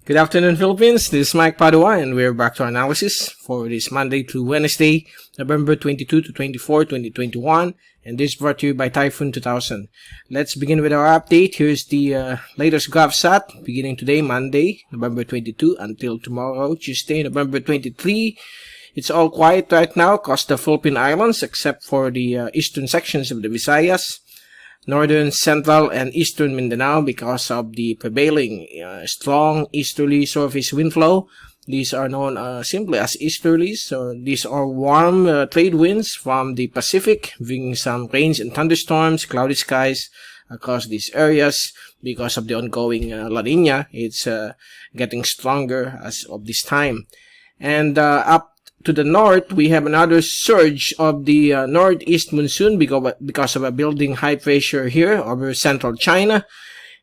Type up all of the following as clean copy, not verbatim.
Good afternoon, Philippines. This is Mike Padua, and we're back to our analysis for this Monday through Wednesday, November 22 to 24, 2021, and this is brought to you by Typhoon 2000. Let's begin with our update. Here's the latest GovSat, beginning today, Monday, November 22, until tomorrow, Tuesday, November 23. It's all quiet right now across the Philippine Islands, except for the eastern sections of the Visayas, northern, central, and eastern Mindanao because of the prevailing strong easterly surface wind flow. These are known simply as easterlies. So these are warm trade winds from the Pacific, bringing some rains and thunderstorms, cloudy skies across these areas. Because of the ongoing La Nina, it's getting stronger as of this time. And up to the north, we have another surge of the northeast monsoon because of a building high pressure here over central China,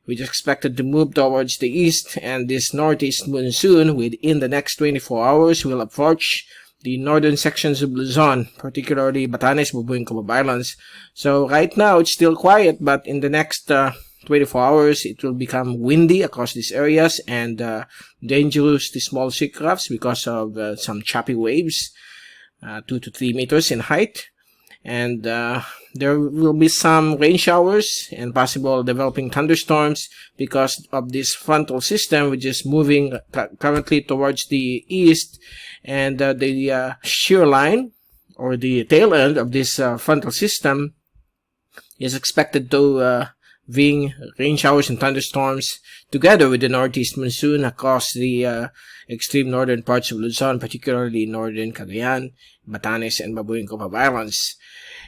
which is expected to move towards the east. And this northeast monsoon within the next 24 hours will approach the northern sections of Luzon, particularly Batanes, Bubuing, Cubao Islands. So right now it's still quiet, but in the next 24 hours, it will become windy across these areas and dangerous to small sea crafts because of some choppy waves, 2 to 3 meters in height. And there will be some rain showers and possible developing thunderstorms because of this frontal system, which is moving currently towards the east. And the shear line, or the tail end of this frontal system, is expected to bring rain showers and thunderstorms together with the northeast monsoon across the extreme northern parts of Luzon, particularly northern Cagayan, Batanes, and Bubuing, Cubao Islands.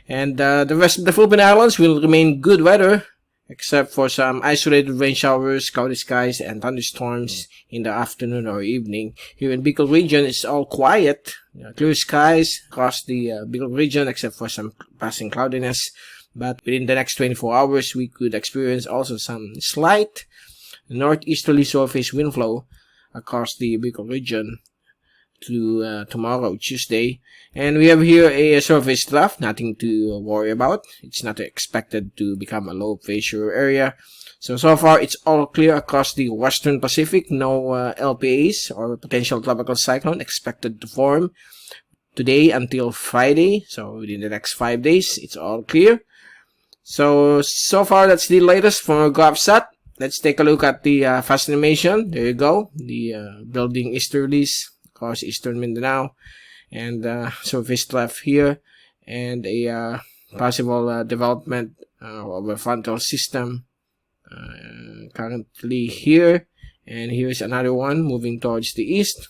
And the rest of the Philippine Islands will remain good weather, except for some isolated rain showers, cloudy skies, and thunderstorms in the afternoon or evening. Here in Bicol region, it's all quiet, clear skies across the Bicol region, except for some passing cloudiness. But within the next 24 hours, we could experience also some slight northeasterly surface wind flow across the Bicol region to tomorrow, Tuesday. And we have here a surface trough, nothing to worry about. It's not expected to become a low pressure area. So far, it's all clear across the western Pacific. No LPAs or potential tropical cyclone expected to form today until Friday. So within the next 5 days, it's all clear. So far, that's the latest from our GovSat. Let's take a look at the fast animation. There you go. The building easterlies across eastern Mindanao. And surface trough here. And a possible development of a frontal system currently here. And here's another one moving towards the east.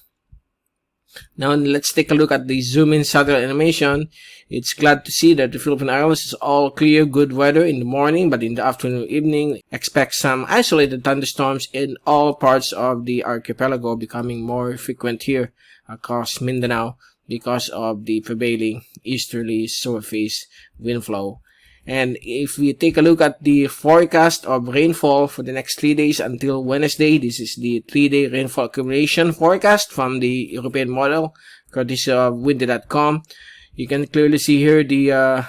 Now let's take a look at the zoom-in satellite animation. It's glad to see that the Philippine Islands is all clear, good weather in the morning, but in the afternoon, evening, expect some isolated thunderstorms in all parts of the archipelago, becoming more frequent here across Mindanao because of the prevailing easterly surface wind flow. And if we take a look at the forecast of rainfall for the next 3 days until Wednesday, this is the 3-day rainfall accumulation forecast from the European model, courtesy of windy.com. You can clearly see here the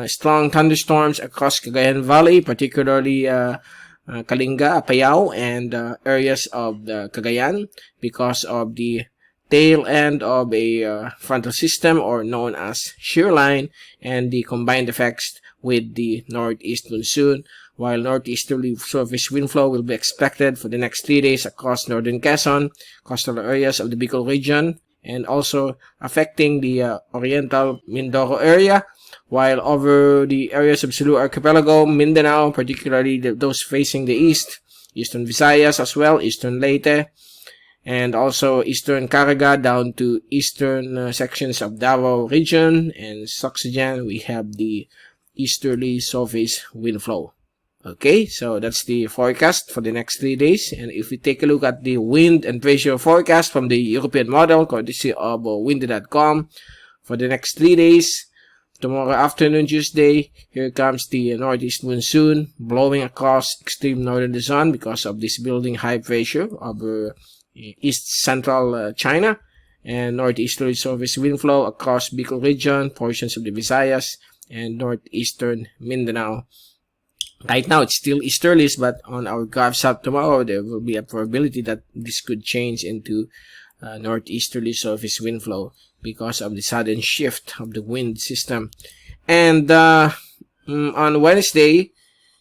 strong thunderstorms across Cagayan Valley, particularly Kalinga, Apayao, and areas of the Cagayan because of the tail end of a frontal system, or known as shear line, and the combined effects with the northeast monsoon, while northeasterly surface wind flow will be expected for the next 3 days across northern Quezon, coastal areas of the Bicol region, and also affecting the oriental Mindoro area, while over the areas of Sulu Archipelago, Mindanao, particularly those facing the east, eastern Visayas as well, eastern Leyte, and also eastern Caraga down to eastern sections of Davao region, and Soxajan, we have the easterly surface wind flow. Okay, so that's the forecast for the next 3 days. And if we take a look at the wind and pressure forecast from the European model, courtesy of windy.com, for the next 3 days, tomorrow afternoon, Tuesday, here comes the northeast monsoon blowing across extreme northern Luzon because of this building high pressure over east central China, and northeasterly surface wind flow across Bicol region, portions of the Visayas, and northeastern Mindanao Right now, it's still easterlies, but on our graphs up tomorrow, there will be a probability that this could change into northeasterly surface wind flow because of the sudden shift of the wind system. And on Wednesday,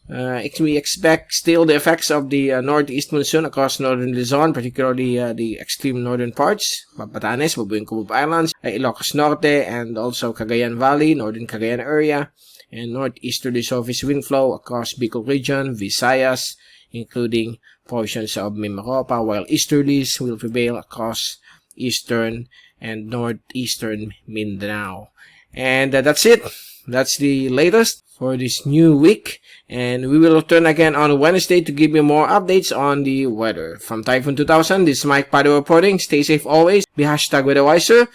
we expect still the effects of the northeast monsoon across northern Luzon, particularly the extreme northern parts, Batanes, Babuing Cubub Islands, Ilocos Norte, and also Cagayan Valley, northern Cagayan area, and northeasterly surface wind flow across Bicol region, Visayas, including portions of Mimaropa, while easterlies will prevail across eastern and northeastern Mindanao. And that's it. That's the latest for this new week, and we will return again on Wednesday to give you more updates on the weather. From Typhoon 2000, this is Mike Padua reporting. Stay safe always, be #weatherwiser,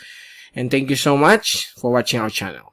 and thank you so much for watching our channel.